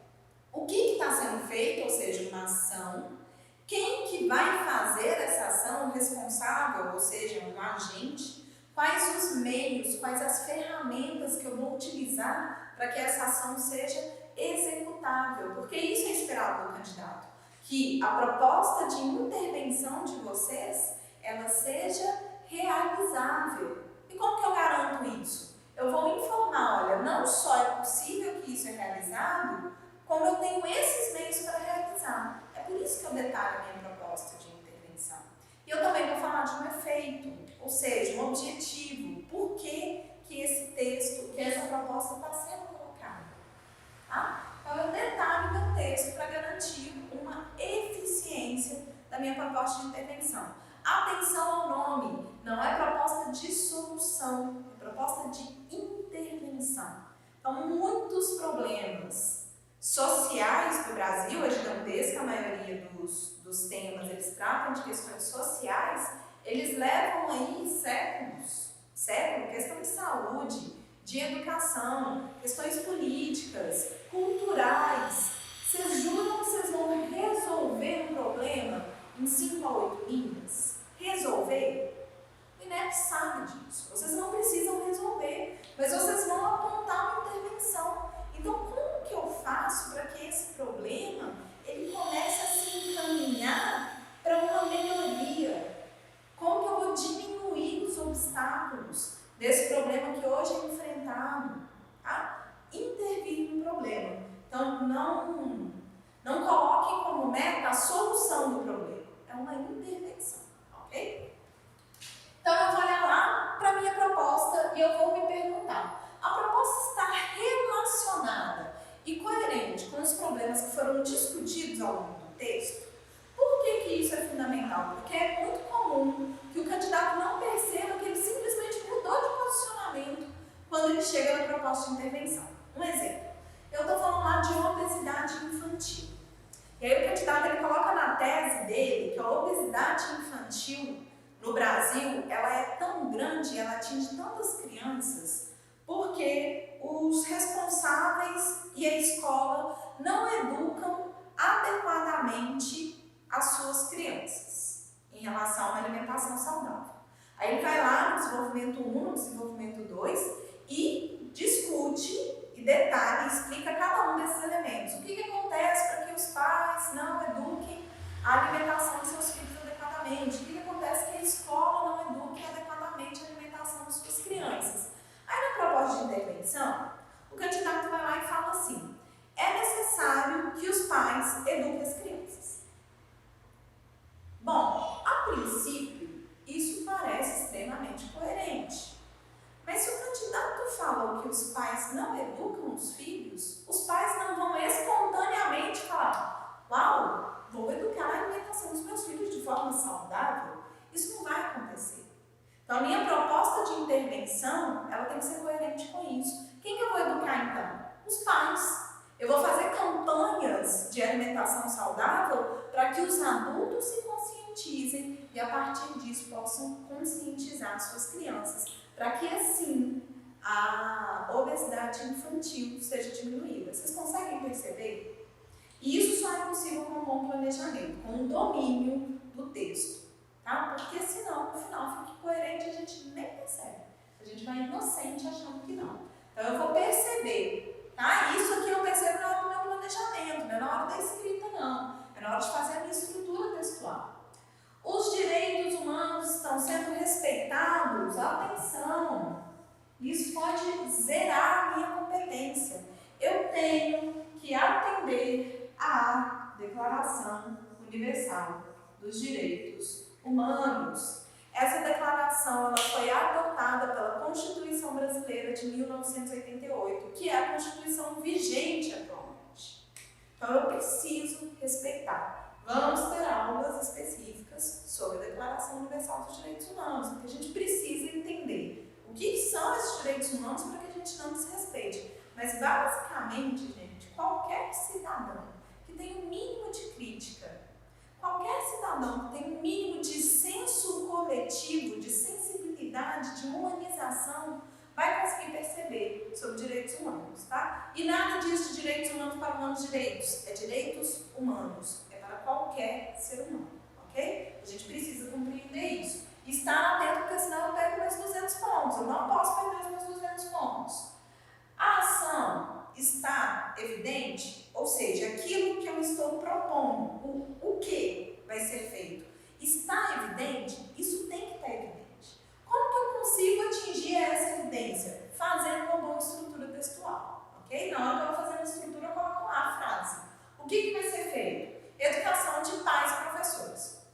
o que está sendo feito, ou seja, uma ação, quem que vai fazer essa ação, o responsável, ou seja, um agente, quais os meios, quais as ferramentas que eu vou utilizar para que essa ação seja executável, porque isso é esperado do candidato, que a proposta de intervenção de vocês, ela seja realizável. E como que eu garanto isso? Eu vou informar, olha, não só é possível que isso é realizado, como eu tenho esses meios para realizar. É por isso que eu detalho a minha proposta de intervenção. E eu também vou falar de um efeito, ou seja, um objetivo. Por que esse texto, que essa proposta está sendo colocada? Tá? Então eu detalho meu texto para garantir uma eficiência da minha proposta de intervenção. Atenção ao nome, não é proposta de solução, é proposta de intervenção. Então, muitos problemas sociais do Brasil, é gigantesca a maioria dos temas, eles tratam de questões sociais, eles levam aí séculos, questão de saúde, de educação, questões políticas, culturais. Vocês juram que vocês vão resolver um problema em 5 a 8 linhas? Resolver? O INEP sabe disso. Vocês não precisam resolver, mas vocês vão apontar uma intervenção. Então, como que eu faço para que esse problema ele comece a se encaminhar para uma melhoria? Como que eu vou diminuir os obstáculos desse problema que hoje é enfrentado? Tá? Intervir no problema. Então, não coloque como meta a solução do problema. É uma intervenção, ok? Então, eu vou olhar lá para a minha proposta e eu vou me perguntar: a proposta está relacionada e coerente com os problemas que foram discutidos ao longo do texto? Por que isso é fundamental? Porque é muito comum que o candidato não perceba que ele simplesmente mudou de posicionamento quando ele chega na proposta de intervenção. Um exemplo, eu estou falando lá de obesidade infantil. E aí o candidato ele coloca na tese dele que a obesidade infantil no Brasil, ela é tão grande, ela atinge tantas crianças, porque os responsáveis e a escola não educam adequadamente as suas crianças em relação a uma alimentação saudável. Aí ele vai lá no desenvolvimento 1, no desenvolvimento 2 e discute e detalha e explica cada um desses elementos. O que acontece para que os pais não eduquem a alimentação dos seus filhos adequadamente? O que acontece que a escola não eduque adequadamente a alimentação das suas crianças? Aí na proposta de intervenção, o candidato vai lá e fala assim: é necessário que os pais eduquem as crianças. Bom, a princípio, isso parece extremamente coerente. Mas se o candidato falou que os pais não educam os filhos, os pais não vão espontaneamente falar: uau, vou educar a alimentação dos meus filhos de forma saudável. Isso não vai acontecer. Então, a minha proposta de intervenção, ela tem que ser coerente com isso. Quem que eu vou educar, então? Os pais. Eu vou fazer campanhas de alimentação saudável para que os adultos se conscientizem e, a partir disso, possam conscientizar suas crianças, para que, assim, a obesidade infantil seja diminuída. Vocês conseguem perceber? E isso só é possível com um bom planejamento, com um domínio do texto. Tá? Porque senão, no final, fica incoerente e a gente nem percebe. A gente vai inocente achando que não. Então, eu vou perceber. Tá? Isso aqui eu percebo na hora do meu planejamento, não é na hora da escrita, não. É na hora de fazer a minha estrutura textual. Os direitos humanos estão sendo respeitados? Atenção! Isso pode zerar a minha competência. Eu tenho que atender à Declaração Universal dos Direitos Humanos. Essa declaração ela foi adotada pela Constituição Brasileira de 1988, que é a Constituição vigente atualmente. Então eu preciso respeitar. Vamos ter aulas específicas sobre a Declaração Universal dos Direitos Humanos, porque a gente precisa entender o que são esses direitos humanos para que a gente não desrespeite. Mas basicamente, gente, qualquer cidadão que tem um mínimo de crítica, qualquer cidadão que tem um mínimo de senso coletivo, de sensibilidade, de humanização, vai conseguir perceber sobre direitos humanos, tá? E nada disso de direitos humanos para humanos direitos, é direitos humanos, é para qualquer ser humano, ok? A gente precisa compreender isso. E estar atento, porque senão eu pego meus 200 pontos, eu não posso perder os meus 200 pontos. A ação está evidente, ou seja, aquilo que eu estou propondo, o que vai ser feito, está evidente? Isso tem que estar evidente. Como que eu consigo atingir essa evidência? Fazendo uma boa estrutura textual, ok? Na hora que eu vou fazer uma estrutura, eu coloco lá a frase. O que vai ser feito? Educação de pais e professores,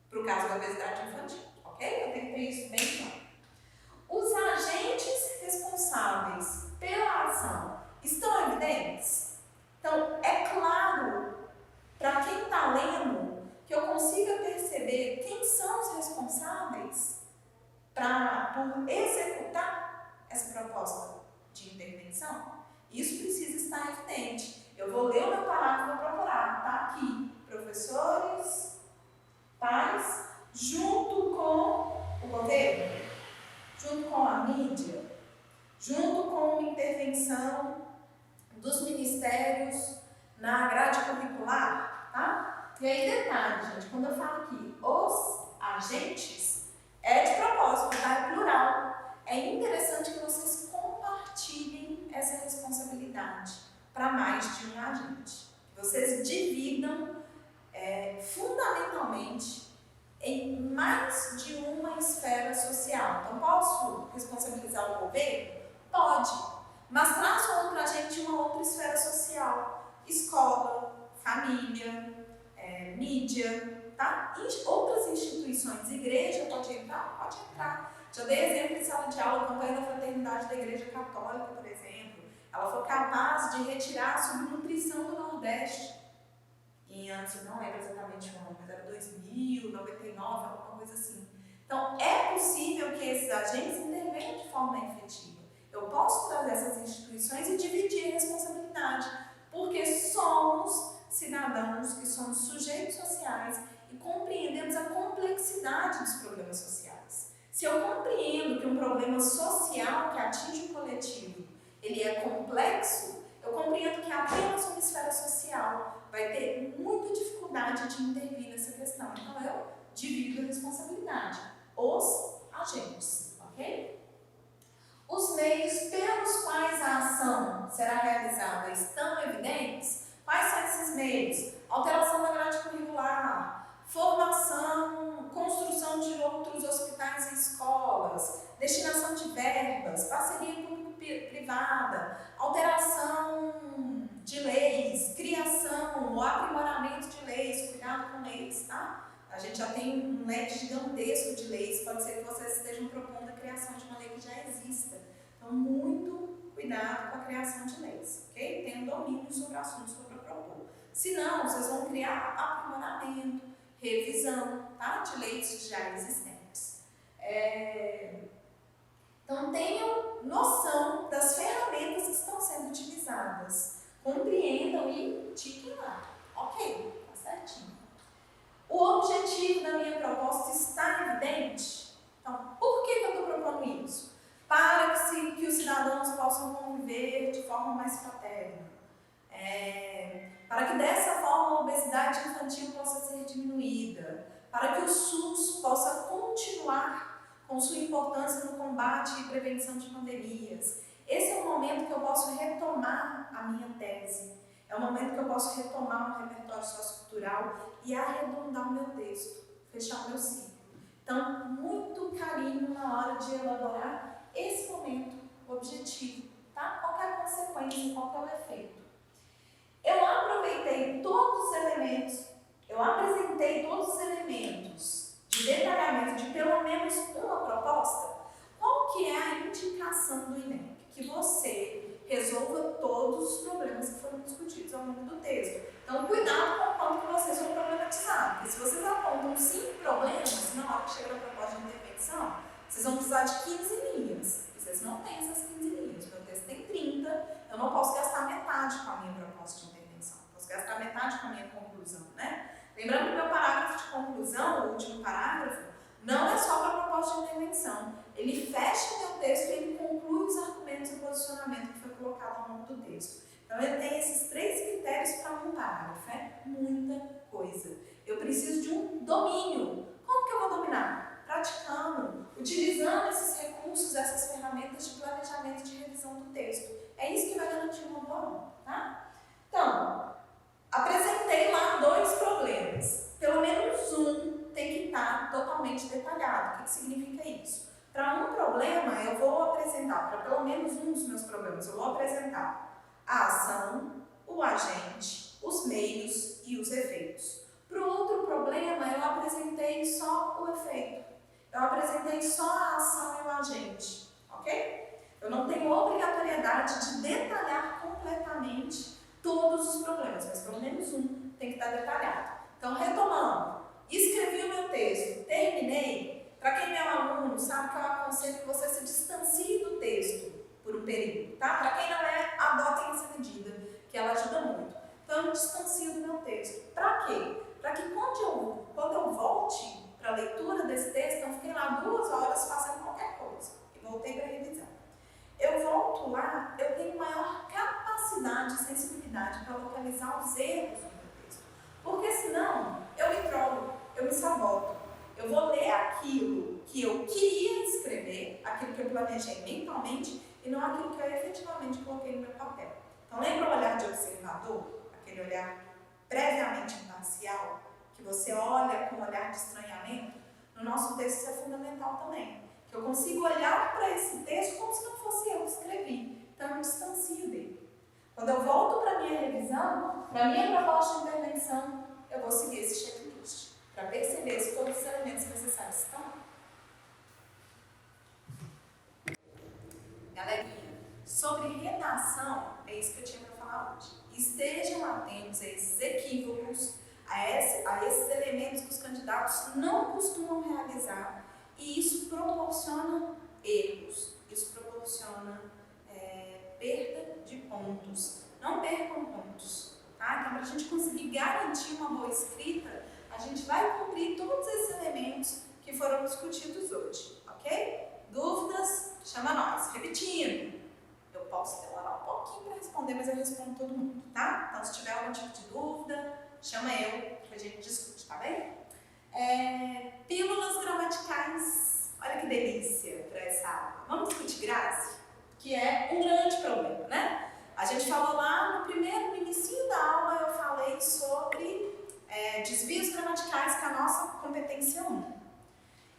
para o caso da obesidade infantil, ok? Eu tenho que ter isso bem claro. Os agentes responsáveis pela ação estão evidentes? Então, é claro para quem está lendo que eu consiga perceber quem são os responsáveis por executar essa proposta de intervenção? Isso precisa estar evidente. Eu vou ler o meu parágrafo e vou procurar. Está aqui, professores, pais, junto com o governo, junto com a mídia, junto com uma intervenção dos ministérios na grade curricular, tá? E aí, detalhe, gente, quando eu falo aqui os agentes, é de propósito, tá? É plural. É interessante que vocês compartilhem essa responsabilidade para mais de um agente. Que vocês dividam fundamentalmente em mais de uma esfera social. Então, posso responsabilizar o governo? Pode. Mas traz um outro agente de uma outra esfera social. Escola, família, mídia, tá? Outras instituições, igreja pode entrar? Pode entrar. Já dei exemplo de sala de aula, a campanha da fraternidade da Igreja Católica, por exemplo. Ela foi capaz de retirar a subnutrição do Nordeste. Em anos, eu não lembro exatamente o ano, mas era 2000, 99, alguma coisa assim. Então, é possível que esses agentes intervenham de forma efetiva. Eu posso trazer essas instituições e dividir a responsabilidade, porque somos cidadãos que somos sujeitos sociais e compreendemos a complexidade dos problemas sociais. Se eu compreendo que um problema social que atinge o coletivo, ele é complexo, eu compreendo que apenas uma esfera social vai ter muita dificuldade de intervir nessa questão. Então, eu divido a responsabilidade. Os agentes, ok? Os meios pelos quais a ação será realizada estão evidentes? Quais são esses meios? Alteração da grade curricular, formação, construção de outros hospitais e escolas, destinação de verbas, parceria público-privada, alteração de leis, criação ou aprimoramento de leis, cuidado com leis, tá? A gente já tem um leque gigantesco de leis, pode ser que vocês estejam propondo a criação de uma lei que já exista. Então, muito cuidado com a criação de leis, ok? Tenham domínio sobre o assunto que eu vou propor. Senão, vocês vão criar aprimoramento, revisão, tá? De leis já existentes. Então, tenham noção das ferramentas que estão sendo utilizadas. Compreendam e tiquem lá. Ok, tá certinho. O objetivo da minha proposta está evidente? Então, por que eu estou propondo isso? Para que os cidadãos possam conviver de forma mais fraterna. Para que dessa forma a obesidade infantil possa ser diminuída. Para que o SUS possa continuar com sua importância no combate e prevenção de pandemias. Esse é o momento que eu posso retomar a minha tese. É o momento que eu posso retomar o repertório sociocultural e arredondar o meu texto, fechar o meu ciclo. Então, muito carinho na hora de elaborar esse momento, o objetivo, tá? Qual é a consequência, qual é o efeito. Eu aproveitei todos os elementos, eu apresentei todos os elementos de de detalhamento de pelo menos uma proposta, qual que é a indicação do INEP? Que você resolva todos os problemas que foram discutidos ao longo do texto. Então, cuidado com o quanto que vocês vão problematizar, porque se vocês apontam 5 problemas, na hora que chega na proposta de intervenção, vocês vão precisar de 15 linhas. Vocês não têm essas 15 linhas. Meu texto tem 30, eu não posso gastar metade com a minha proposta de intervenção. Eu posso gastar metade com a minha conclusão, né? Lembrando que o meu parágrafo de conclusão, o último parágrafo, não é só para a proposta de intervenção. Ele fecha o meu texto e ele conclui os argumentos e o posicionamento que foi colocado ao longo do texto. Então, ele tem esses 3 critérios para um parágrafo. É muita coisa. Eu preciso de um domínio. Como que eu vou dominar? Praticando, utilizando esses recursos, essas ferramentas de planejamento e de revisão do texto. É isso que vai garantir uma boa nota, tá? Então, apresentei lá 2 problemas. Pelo menos um tem que estar totalmente detalhado. O que significa isso? Para um problema, eu vou apresentar, para pelo menos um dos meus problemas, eu vou apresentar a ação, o agente, os meios e os efeitos. Para o outro problema, eu apresentei só o efeito. Eu apresentei só a ação e o agente, ok? Eu não tenho obrigatoriedade de detalhar completamente todos os problemas, mas pelo menos um tem que estar detalhado. Então, retomando, escrevi o meu texto, terminei. Para quem é um aluno, sabe que eu aconselho que você se distancie do texto por um período, tá? Para quem não é, adotem essa medida, que ela ajuda muito. Então, eu me distancio do meu texto. Para quê? Para que quando eu volte para a leitura desse texto, eu fiquei lá 2 horas fazendo qualquer coisa e voltei para revisar. Eu volto lá, eu tenho maior capacidade e sensibilidade para localizar os erros do meu texto. Porque senão, eu me trolo, eu me saboto. Eu vou ler aquilo que eu queria escrever, aquilo que eu planejei mentalmente, e não aquilo que eu efetivamente coloquei no meu papel. Então, lembra o olhar de observador? Aquele olhar previamente imparcial, que você olha com um olhar de estranhamento? No nosso texto isso é fundamental também. Que eu consigo olhar para esse texto como se não fosse eu que escrevi. Então, eu me distancio dele. Quando eu volto para a minha revisão, para a minha proposta de intervenção, eu vou seguir esse checklist, para perceber se todos os elementos necessários estão. Galerinha, sobre redação, é isso que eu tinha para falar hoje. Estejam atentos a esses equívocos, a esses elementos que os candidatos não costumam realizar, e isso proporciona erros, isso proporciona perda de pontos. Não percam pontos, tá? Então, para a gente conseguir garantir uma boa escrita, a gente vai cumprir todos esses elementos que foram discutidos hoje, ok? Dúvidas? Chama nós. Repetindo, eu posso demorar um pouquinho para responder, mas eu respondo todo mundo, tá? Então, se tiver algum tipo de dúvida, chama eu que a gente discute, tá bem? Pílulas gramaticais. Olha que delícia para essa aula. Vamos discutir Grazi, que é um grande problema, né? A gente falou lá no início da aula, eu falei sobre desvios gramaticais, que é a nossa competência 1.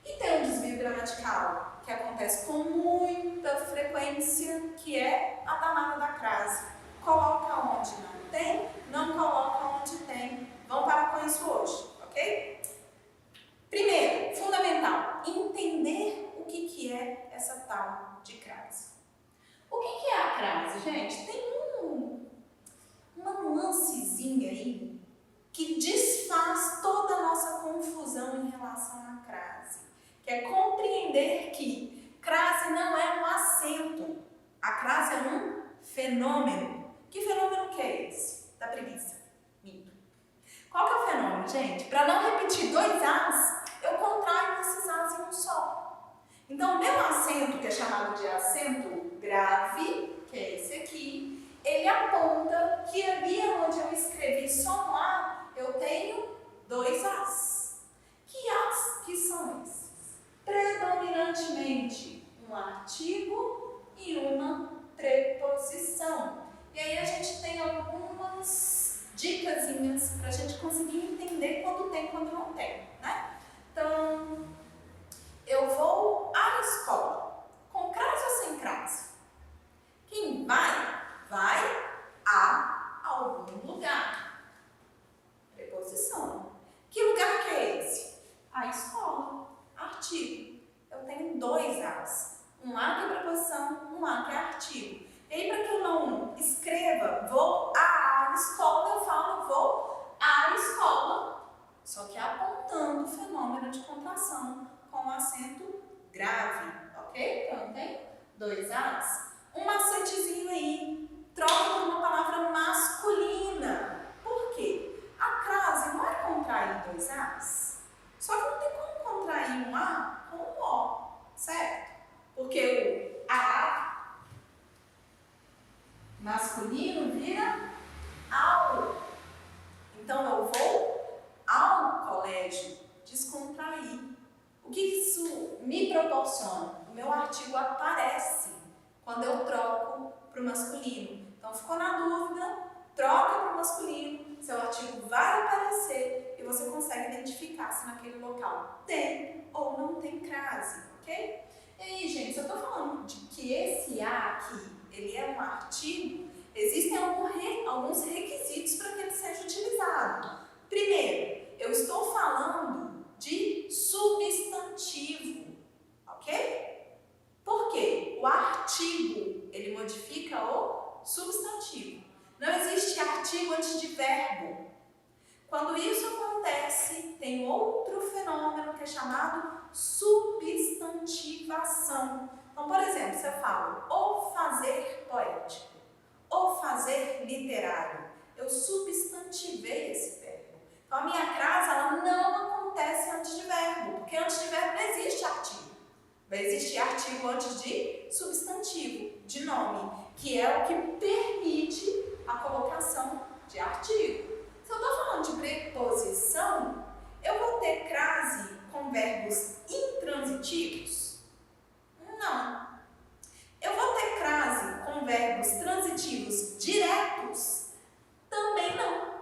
E tem um desvio gramatical que acontece com muita frequência, que é a danada da crase. Coloca onde não tem, não coloca onde tem. Vamos parar com isso hoje, ok? Primeiro, fundamental, entender o que é essa tal de crase. O que é a crase, gente? Tem uma nuancezinha aí que desfaz toda a nossa confusão em relação à crase, que é compreender que crase não é um acento, a crase é um fenômeno. Que fenômeno que é esse? Da preguiça. Mito. Qual que é o fenômeno, gente? Para não repetir 2 As, eu contraio esses As em um só. Então, o meu acento, que é chamado de acento grave, que é esse aqui, ele aponta que ali onde eu escrevi só um A, eu tenho 2 As. Que As que são esses? Predominantemente um artigo e uma preposição. E aí a gente tem algumas dicasinhas para a gente conseguir entender quando tem e quando não tem, né? Então, eu vou à escola, com crase ou sem crase? Quem vai, vai a algum lugar. Preposição. Que lugar que é esse? A escola. eu tenho dois As. Um A que é preposição, um A que é artigo. E aí, para que eu não escreva vou à escola, eu falo vou à escola, só que apontando o fenômeno de contração com acento grave, ok? Então, tem dois As. Um macetezinho aí, troca por uma palavra masculina. Por quê? A crase não é contrair dois As, só que não tem como contrair um A com um O, certo? Porque o A masculino vira ao. Então, eu vou ao colégio descontrair. O que isso me proporciona? O meu artigo aparece quando eu troco para o masculino. Então, ficou na dúvida, troca para o masculino, seu artigo vai aparecer e você consegue identificar se naquele local tem ou não tem crase, ok? E aí, gente, se eu estou falando de que esse A aqui, ele é um artigo, existem alguns requisitos para que ele seja utilizado. Primeiro, eu estou falando de substantivo, ok? Por quê? O artigo, ele modifica o substantivo. Não existe artigo antes de verbo. Quando isso acontece, tem outro fenômeno que é chamado substantivação. Então, por exemplo, se eu falo o fazer poético, o fazer literário, eu substantivei esse verbo. Então, a minha crase, ela não acontece antes de verbo, porque antes de verbo não existe artigo. Vai existir artigo antes de substantivo, de nome, que é o que permite a colocação de artigo. Se eu estou falando de preposição, eu vou ter crase com verbos intransitivos? Não. Eu vou ter crase com verbos transitivos diretos? Também não.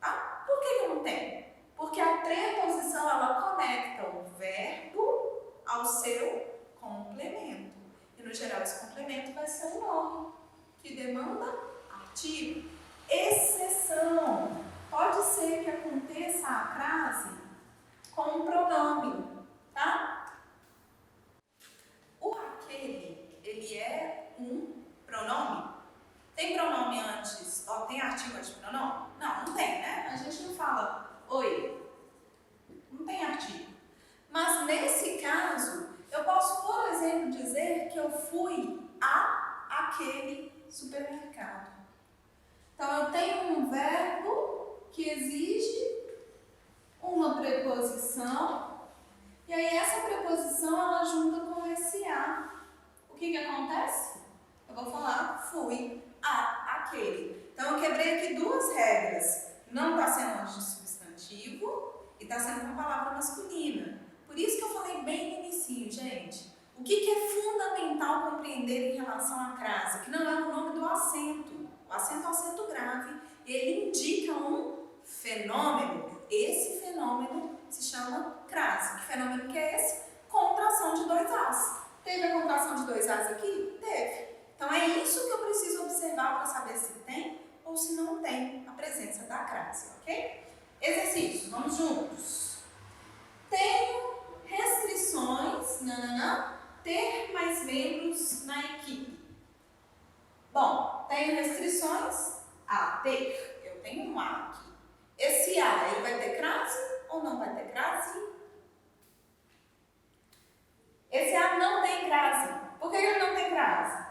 Tá? Por que eu não tenho? Porque a preposição, ela conecta o verbo ao seu complemento. E, no geral, esse complemento vai ser o nome, que demanda artigo. Exceção. Pode ser que aconteça a crase com um pronome, tá? O aquele, ele é um pronome? Tem pronome antes, tem artigo antes de pronome? Não, não tem, né? A gente não fala oi. Não tem artigo. Mas nesse caso, eu posso, por exemplo, dizer que eu fui a aquele supermercado. Então, eu tenho um verbo que exige uma preposição, e aí essa preposição, ela junta com esse a. O que acontece? Eu vou falar fui a aquele. Então, eu quebrei aqui duas regras. Não está sendo antes de substantivo e está sendo uma palavra masculina. Por isso que eu falei bem no início, gente. O que é fundamental compreender em relação à crase? Que não é o nome do acento. O acento é um acento grave e ele indica um fenômeno. Esse fenômeno se chama crase. Que fenômeno que é esse? Contração de dois As. Teve a contração de dois As aqui? Teve. Então é isso que eu preciso observar para saber se tem ou se não tem a presença da crase, ok? Exercício, vamos juntos. Tenho restrições, ter mais membros na equipe. Bom, tenho restrições a ter. Eu tenho um A aqui. Esse A, ele vai ter crase ou não vai ter crase? Esse A não tem crase. Por que ele não tem crase?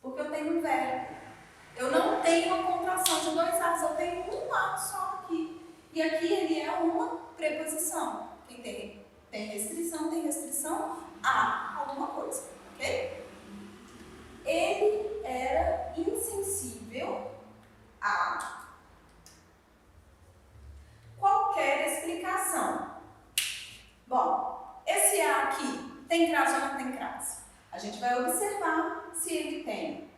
Porque eu tenho um verbo. Eu não tenho uma contração de dois As, eu tenho um A só aqui. E aqui ele é uma preposição. Quem tem restrição a alguma coisa, ok? Ele era insensível a qualquer explicação. Bom, esse A aqui tem crase ou não tem crase? A gente vai observar se ele tem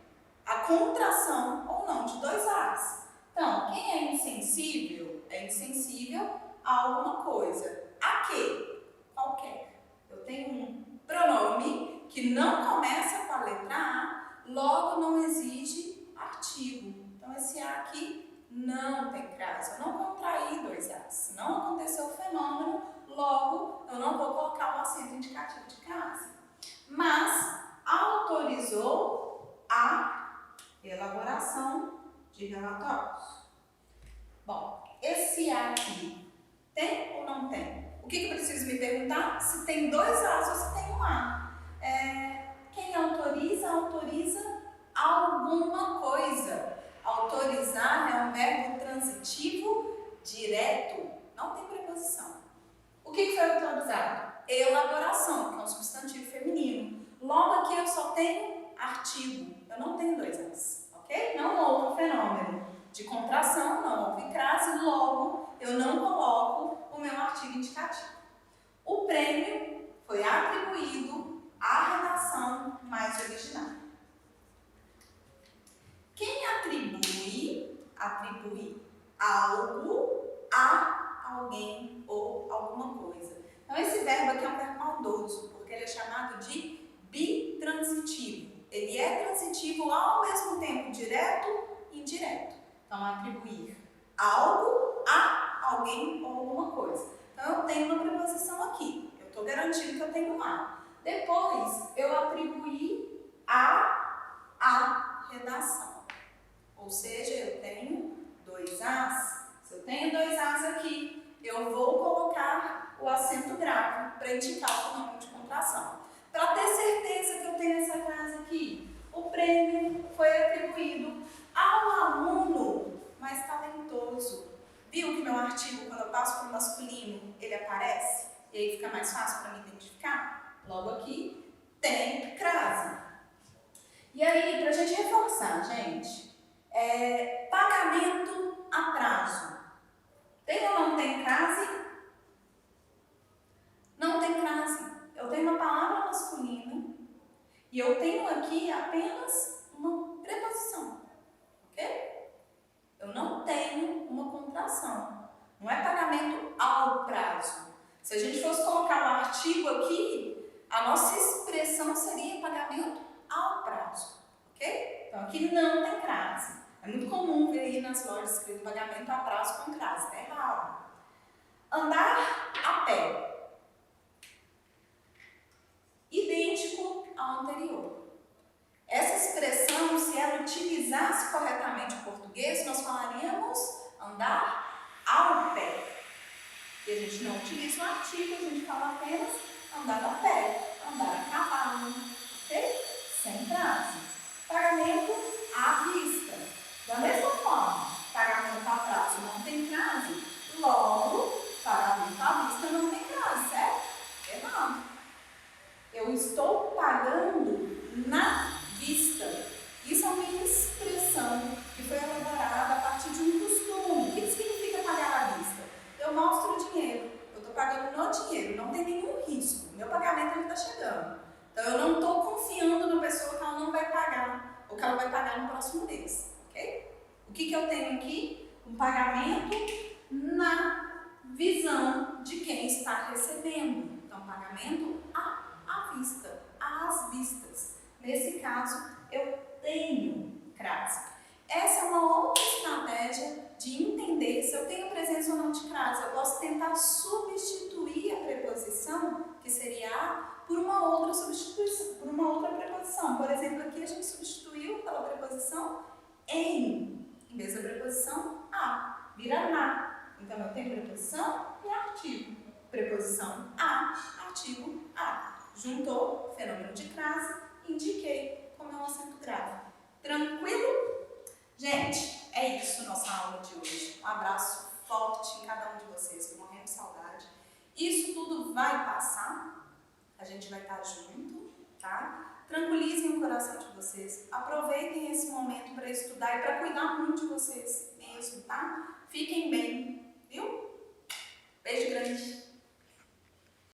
a contração ou não de dois As. Então, quem é insensível a alguma coisa. A quê? Qualquer. Eu tenho um pronome que não começa com a letra A, logo não exige artigo. Então, esse A aqui não tem crase. Eu não contraí dois As. Não aconteceu o fenômeno, logo eu não vou colocar o acento indicativo de crase. Mas autorizou a elaboração de relatórios. Bom, esse A aqui tem ou não tem? O que eu preciso me perguntar? Se tem dois A's ou se tem um A. Quem autoriza, autoriza alguma coisa. Autorizar é um verbo transitivo direto, não tem preposição. O que foi autorizado? Elaboração, que é um substantivo feminino. Logo aqui eu só tenho artigo, eu não tenho dois A's, ok? Não houve fenômeno de contração, não houve crase, logo eu não coloco o meu artigo indicativo. O prêmio foi atribuído à redação mais original. Quem atribui algo a alguém ou alguma coisa. Então, esse verbo aqui é um verbo maldoso, porque ele é chamado de bitransitivo. Ele é transitivo ao mesmo tempo direto e indireto. Então, atribuir algo a alguém ou alguma coisa. Então, eu tenho uma preposição aqui. Eu estou garantindo que eu tenho um A. Depois, eu atribuí a redação. Ou seja, eu tenho dois A's. Se eu tenho dois A's aqui, eu vou colocar o acento grave para indicar o fenômeno de contração. Para ter certeza que eu tenho essa frase aqui, o prêmio foi atribuído ao aluno mais talentoso. Viu que meu artigo, quando eu passo para o masculino, ele aparece? E aí fica mais fácil para me identificar? Logo aqui, tem crase. E aí, para a gente reforçar, gente, pagamento a prazo. Tem ou não tem crase? Não tem crase. Eu tenho uma palavra masculina e eu tenho aqui apenas uma preposição, ok? Eu não tenho uma contração. Não é pagamento ao prazo. Se a gente fosse colocar o artigo aqui, a nossa expressão seria pagamento ao prazo, ok? Então aqui não tem crase. É muito comum ver aí nas lojas escrito pagamento a prazo com crase. Está errado. Andar a pé. Idêntico ao anterior. Essa expressão, se ela utilizasse corretamente o português, nós falaríamos andar ao pé. E a gente não utiliza o artigo, a gente fala apenas andar a pé, andar a cavalo, ok? Sem crase. Pagamento à vista. Da mesma forma, pagamento a prazo não tem crase, logo, pagamento à vista não tem crase, certo? Errado. Eu estou pagando na vista. Isso é uma expressão que foi elaborada a partir de um costume. O que significa pagar à vista? Eu mostro o dinheiro, eu estou pagando no dinheiro, não tem nenhum risco. Meu pagamento está chegando. Então eu não estou confiando na pessoa que ela não vai pagar, ou que ela vai pagar no próximo mês. Ok? O que eu tenho aqui? Um pagamento na visão de quem está recebendo. Então, pagamento à vista, às vistas. Nesse caso, eu tenho crase. Essa é uma outra estratégia de entender se eu tenho presença ou não de crase. Eu posso tentar substituir a preposição, que seria a, por uma outra substituição, por uma outra preposição. Por exemplo, aqui a gente substituiu pela preposição em vez da preposição a, vira na. Então, eu tenho preposição e artigo. Preposição a, artigo a. Juntou, fenômeno de crase, indiquei como é um acento grave. Tranquilo? Gente, é isso nossa aula de hoje. Um abraço forte em cada um de vocês, estou morrendo de saudade. Isso tudo vai passar, a gente vai estar junto, tá? Tranquilizem o coração de vocês, aproveitem esse momento para estudar e para cuidar muito de vocês mesmo, tá? Fiquem bem, viu? Beijo grande!